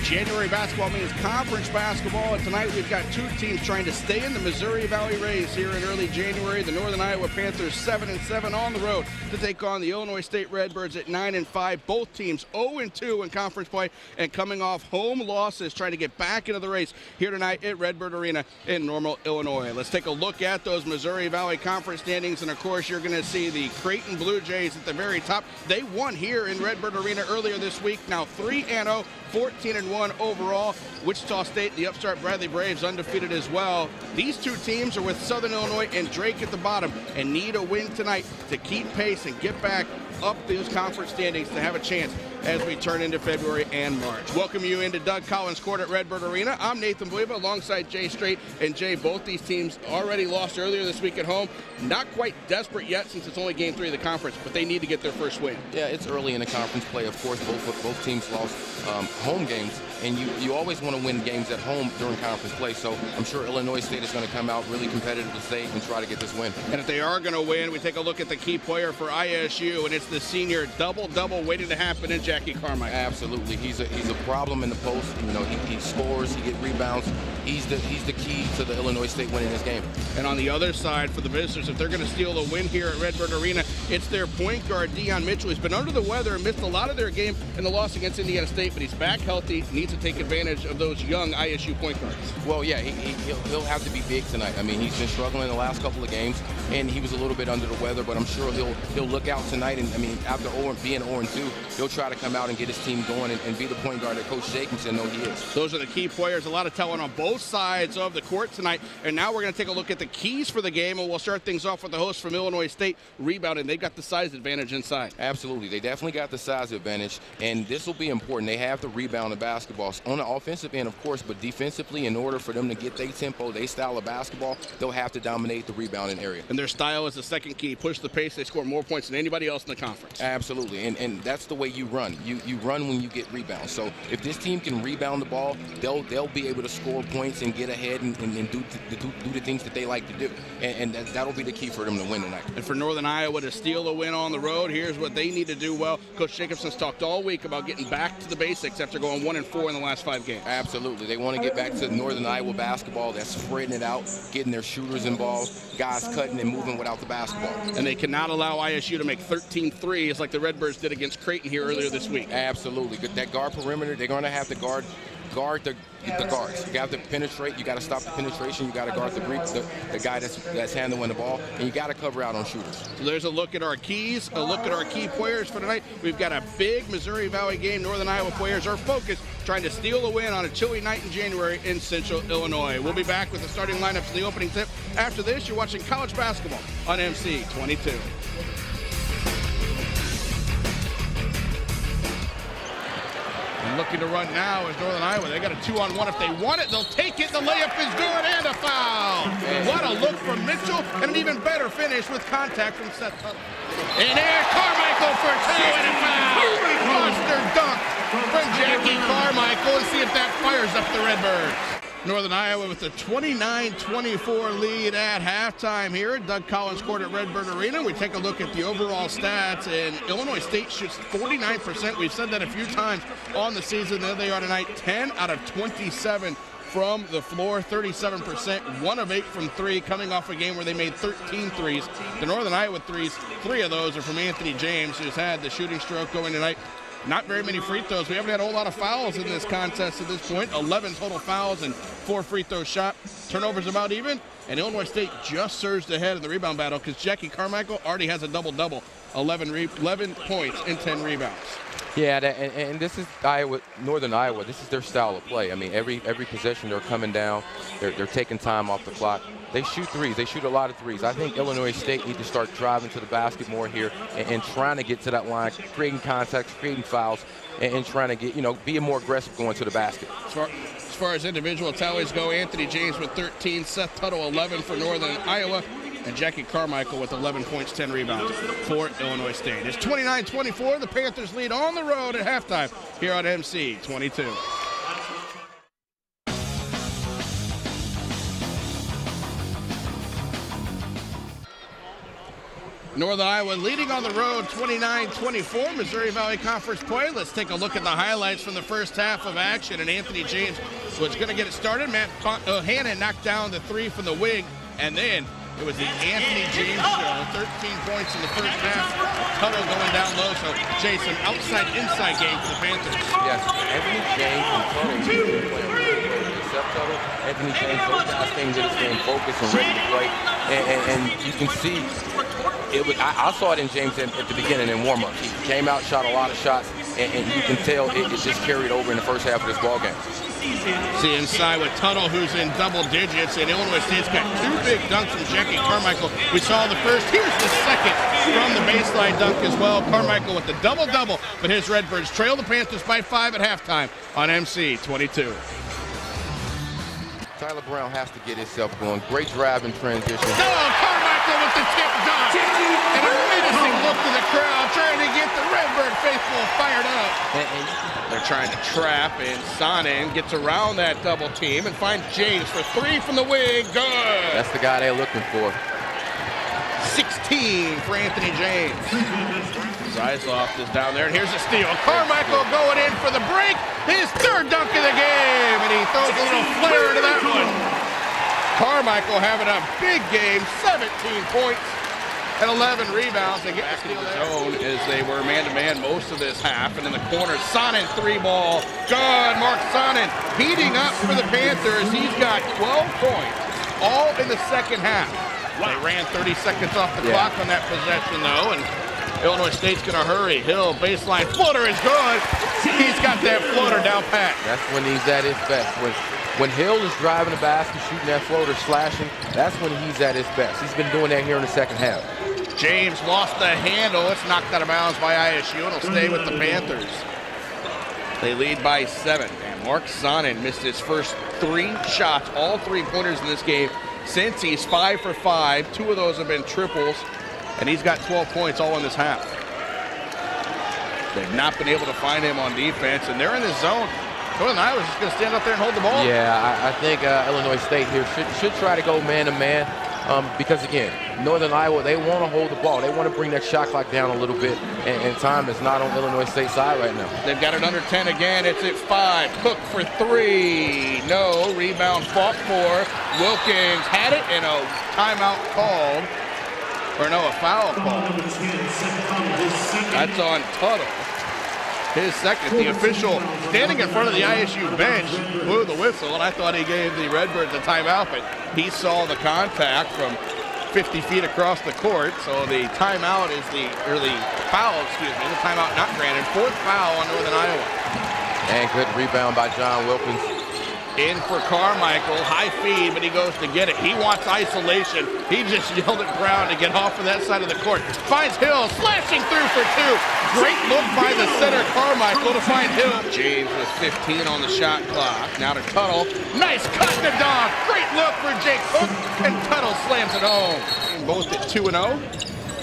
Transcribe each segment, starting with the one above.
January basketball means conference basketball, and tonight we've got two teams trying to stay in the Missouri Valley race here in early January. The Northern Iowa Panthers 7-7 on the road to take on the Illinois State Redbirds at 9-5. Both teams 0-2 in conference play and coming off home losses, trying to get back into the race here tonight at Redbird Arena in Normal, Illinois. Let's take a look at those Missouri Valley Conference standings, and of course you're going to see the Creighton Blue Jays at the very top. They won here in Redbird Arena earlier this week, now 3-0. 14-1 overall. Wichita State, the upstart Bradley Braves, undefeated as well. These two teams are with Southern Illinois and Drake at the bottom and need a win tonight to keep pace and get back up those conference standings to have a chance as we turn into February and March. Welcome you into Doug Collins Court at Redbird Arena. I'm Nathan Buiva alongside Jay Straight. And Jay, both these teams already lost earlier this week at home. Not quite desperate yet since it's only game 3 of the conference, but they need to get their first win. Yeah, it's early in the conference play. Of course, both teams lost home games, and you always want to win games at home during conference play. So I'm sure Illinois State is going to come out really competitive today and try to get this win. And if they are going to win, we take a look at the key player for ISU, and it's the senior double-double waiting to happen in Jackie Carmichael. Absolutely, he's a problem in the post. You know, he scores, he gets rebounds. He's the key to the Illinois State winning this game. And on the other side, for the visitors, if they're going to steal the win here at Redbird Arena, it's their point guard, Deion Mitchell. He's been under the weather and missed a lot of their game in the loss against Indiana State, but he's back healthy, needs to take advantage of those young ISU point guards. Well, yeah, he'll have to be big tonight. I mean, he's been struggling the last couple of games, and he was a little bit under the weather, but I'm sure he'll look out tonight. And I mean, after being 0-2, he'll try to come out and get his team going and be the point guard that Coach Jacobson knows he is. Those are the key players. A lot of talent on both sides of the court tonight. And now we're going to take a look at the keys for the game, and we'll start things off with the hosts from Illinois State rebounding. They've got the size advantage inside. Absolutely. They definitely got the size advantage, and this will be important. They have to rebound the basketballs on the offensive end, of course, but defensively, in order for them to get their tempo, their style of basketball, they'll have to dominate the rebounding area. And their style is the second key. Push the pace. They score more points than anybody else in the conference. Absolutely, and that's the way you run. You run when you get rebounds. So if this team can rebound the ball, they'll be able to score points and get ahead and do the things that they like to do. And that'll be the key for them to win tonight. And for Northern Iowa to steal a win on the road, here's what they need to do well. Coach Jacobson's talked all week about getting back to the basics after going 1-4 in the last 5 games. Absolutely. They want to get back to Northern Iowa basketball. That's spreading it out, getting their shooters involved, guys cutting and moving without the basketball. And they cannot allow ISU to make 13 threes like the Redbirds did against Creighton here earlier this week. Absolutely. That guard perimeter, they're going to have to guard the guards. You have to penetrate. You got to stop the penetration. You got to guard the guy that's handling the ball, and you got to cover out on shooters. So there's a look at our keys, a look at our key players for tonight. We've got a big Missouri Valley game. Northern Iowa players are focused, trying to steal a win on a chilly night in January in Central Illinois. We'll be back with the starting lineups in the opening tip. After this, you're watching college basketball on MC 22. Looking to run now is Northern Iowa. They got a 2-on-1. If they want it, they'll take it. The layup is good and a foul. What a look from Mitchell, and an even better finish with contact from Seth Tuttle. And there's Carmichael for 2 and a foul. Monster dunk from Jackie Carmichael. Let's see if that fires up the Redbirds. Northern Iowa with a 29-24 lead at halftime here at Doug Collins Court at Redbird Arena. We take a look at the overall stats, and Illinois State shoots 49%. We've said that a few times on the season. There they are tonight, 10 out of 27 from the floor, 37%, 1 of 8 from 3, coming off a game where they made 13 threes. The Northern Iowa threes, 3 of those are from Anthony James, who's had the shooting stroke going tonight. Not very many free throws. We haven't had a whole lot of fouls in this contest at this point. 11 total fouls and 4 free throws shot. Turnovers about even. And Illinois State just surged ahead in the rebound battle because Jackie Carmichael already has a double-double. 11 points and 10 rebounds. Yeah, and this is Northern Iowa. This is their style of play. I mean, every possession they're coming down. They're taking time off the clock. They shoot threes. They shoot a lot of threes. I think Illinois State need to start driving to the basket more here and trying to get to that line, creating contacts, creating fouls, and trying to get, be more aggressive going to the basket. As far as individual tallies go, Anthony James with 13, Seth Tuttle 11 for Northern Iowa, and Jackie Carmichael with 11 points, 10 rebounds for Illinois State. It's 29-24. The Panthers lead on the road at halftime here on MC 22. Northern Iowa leading on the road 29-24, Missouri Valley Conference play. Let's take a look at the highlights from the first half of action. And Anthony James was going to get it started. Matt Hannon knocked down the three from the wing. And then it was the Anthony James show. 13 points in the first half. Tuttle going down low. So Jason, outside-inside game for the Panthers. Yes, Anthony James and Tuttle. Tuttle, Anthony James, those guys came to this game focused and ready to play. And you can see, I saw it in James at the beginning in warm-ups. He came out, shot a lot of shots, and you can tell it just carried over in the first half of this ball game. See inside with Tuttle, who's in double digits, and Illinois State's got two big dunks from Jackie Carmichael. We saw the first, here's the second from the baseline dunk as well. Carmichael with the double-double, but his Redbirds trail the Panthers by 5 at halftime on MC 22. Tyler Brown has to get himself going. Great drive in transition. Carmichael with the tip dunk. And a menacing look to the crowd, trying to get the Redbird faithful fired up. They're trying to trap, and Sonnen gets around that double team and finds James for three from the wing. Good. That's the guy they're looking for. 16 for Anthony James. Zeisloft is down there, and here's a steal. Carmichael going in for the break. His third dunk of the game, and he throws a little flare into that one. Carmichael having a big game, 17 points and 11 rebounds. They get back into the zone as they were man-to-man most of this half, and in the corner, Sonnen three ball. Good, Mark Sonnen heating up for the Panthers. He's got 12 points, all in the second half. They ran 30 seconds off the clock on that possession, though, and Illinois State's going to hurry. Hill, baseline, floater is good. He's got that floater down pat. That's when he's at his best. When Hill is driving the basket, shooting that floater, slashing, that's when he's at his best. He's been doing that here in the second half. James lost the handle. It's knocked out of bounds by ISU, and will stay with the Panthers. They lead by 7. And Mark Sonnen missed his first 3 shots, all 3-pointers in this game, since he's 5 for 5. 2 of those have been triples. And he's got 12 points all in this half. They've not been able to find him on defense, and they're in the zone. Northern Iowa's just going to stand up there and hold the ball. Yeah, I think Illinois State here should try to go man-to-man because, again, Northern Iowa, they want to hold the ball. They want to bring that shot clock down a little bit, and time is not on Illinois State's side right now. They've got it under 10 again. It's at 5. Cook for 3. No. Rebound fought for. Wilkins had it, and a timeout called. Or no, a foul call. That's on Tuttle. His second. The official standing in front of the ISU bench blew the whistle, and I thought he gave the Redbirds a timeout, but he saw the contact from 50 feet across the court, so the timeout is the foul, the timeout not granted. 4th foul on Northern Iowa. And good rebound by John Wilkins. In for Carmichael, high feed, but he goes to get it. He wants isolation. He just yelled at Brown to get off of that side of the court. Finds Hill, slashing through for 2. Great look by the center, Carmichael, to find Hill. James with 15 on the shot clock. Now to Tuttle. Nice cut to dog. Great look for Jake Cook, and Tuttle slams it home. Both at 2-0.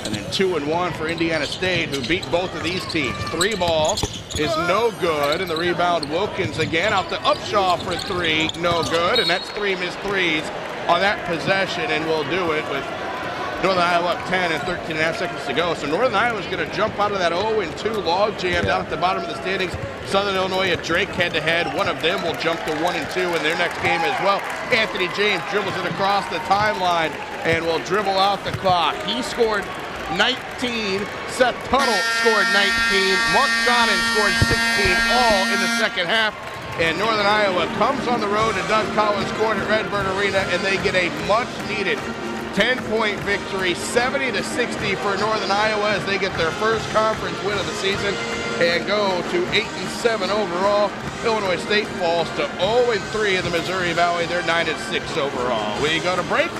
And then 2-1 for Indiana State, who beat both of these teams. 3 ball is no good, and the rebound Wilkins again out to Upshaw for 3, no good, and that's 3 missed threes on that possession, and we'll do it with Northern Iowa up 10 and 13 and a half seconds to go. So Northern Iowa's going to jump out of that 0-2 log jam down at the bottom of the standings. Southern Illinois at Drake head-to-head. One of them will jump to 1-2 in their next game as well. Anthony James dribbles it across the timeline and will dribble out the clock. He scored 19. Seth Tuttle scored 19. Mark Sonnen scored 16, all in the second half. And Northern Iowa comes on the road to Doug Collins Court at Redbird Arena, and they get a much-needed 10-point victory, 70-60 for Northern Iowa as they get their first conference win of the season and go to 8-7 overall. Illinois State falls to 0-3 in the Missouri Valley. They're 9-6 overall. We go to break.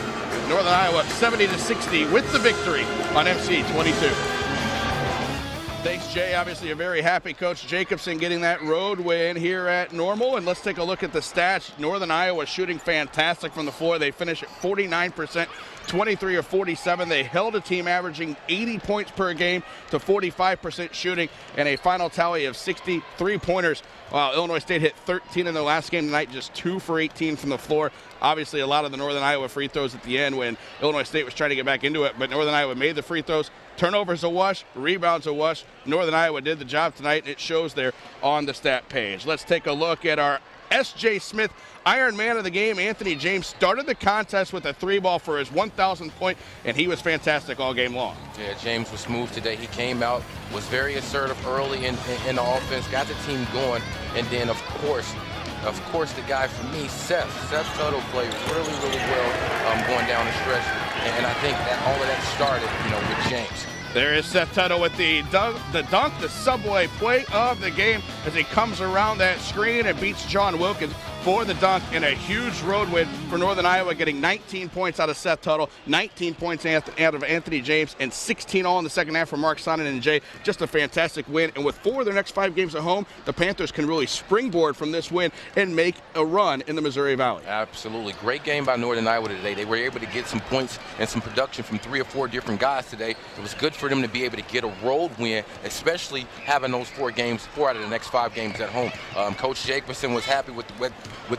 Northern Iowa 70-60 with the victory on MC 22. Thanks, Jay. Obviously a very happy Coach Jacobson getting that road win here at Normal. And let's take a look at the stats. Northern Iowa shooting fantastic from the floor. They finish at 49%, 23 of 47. They held a team averaging 80 points per game to 45% shooting and a final tally of 63 pointers. While Illinois State hit 13 in their last game tonight, just 2 for 18 from the floor. Obviously, a lot of the Northern Iowa free throws at the end when Illinois State was trying to get back into it, but Northern Iowa made the free throws. Turnovers a wash, rebounds a wash. Northern Iowa did the job tonight, and it shows there on the stat page. Let's take a look at our S.J. Smith Iron Man of the game. Anthony James started the contest with a 3-ball for his 1,000th point, and he was fantastic all game long. Yeah, James was smooth today. He came out, was very assertive early in the offense, got the team going, and then, of course, the guy for me, Seth Tuttle played really, really well going down the stretch, and I think that all of that started, with James. There is Seth Tuttle with the dunk, the subway play of the game as he comes around that screen and beats John Wilkins for the dunk, and a huge road win for Northern Iowa, getting 19 points out of Seth Tuttle, 19 points out of Anthony James, and 16 all in the second half for Mark Sonnen and Jay. Just a fantastic win, and with 4 of their next 5 games at home, the Panthers can really springboard from this win and make a run in the Missouri Valley. Absolutely. Great game by Northern Iowa today. They were able to get some points and some production from 3 or 4 different guys today. It was good for them to be able to get a road win, especially having those 4 out of the next 5 games at home. Coach Jacobson was happy with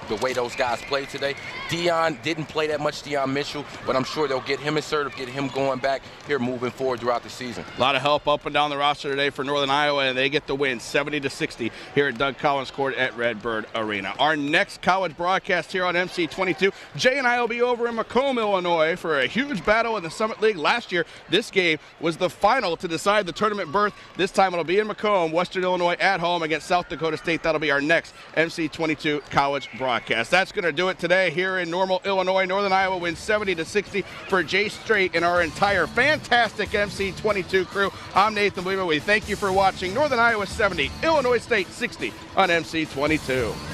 the way those guys played today. Dion didn't play that much, Dion Mitchell, but I'm sure they'll get him assertive, get him going back here moving forward throughout the season. A lot of help up and down the roster today for Northern Iowa, and they get the win 70-60 here at Doug Collins Court at Redbird Arena. Our next college broadcast here on MC22, Jay and I will be over in Macomb, Illinois for a huge battle in the Summit League. Last year, this game was the final to decide the tournament berth. This time it'll be in Macomb, Western Illinois at home against South Dakota State. That'll be our next MC22 college broadcast. That's going to do it today here in Normal, Illinois. Northern Iowa wins 70-60 for Jay Strait and our entire fantastic MC22 crew. I'm Nathan Weaver. We thank you for watching. Northern Iowa 70, Illinois State 60 on MC22.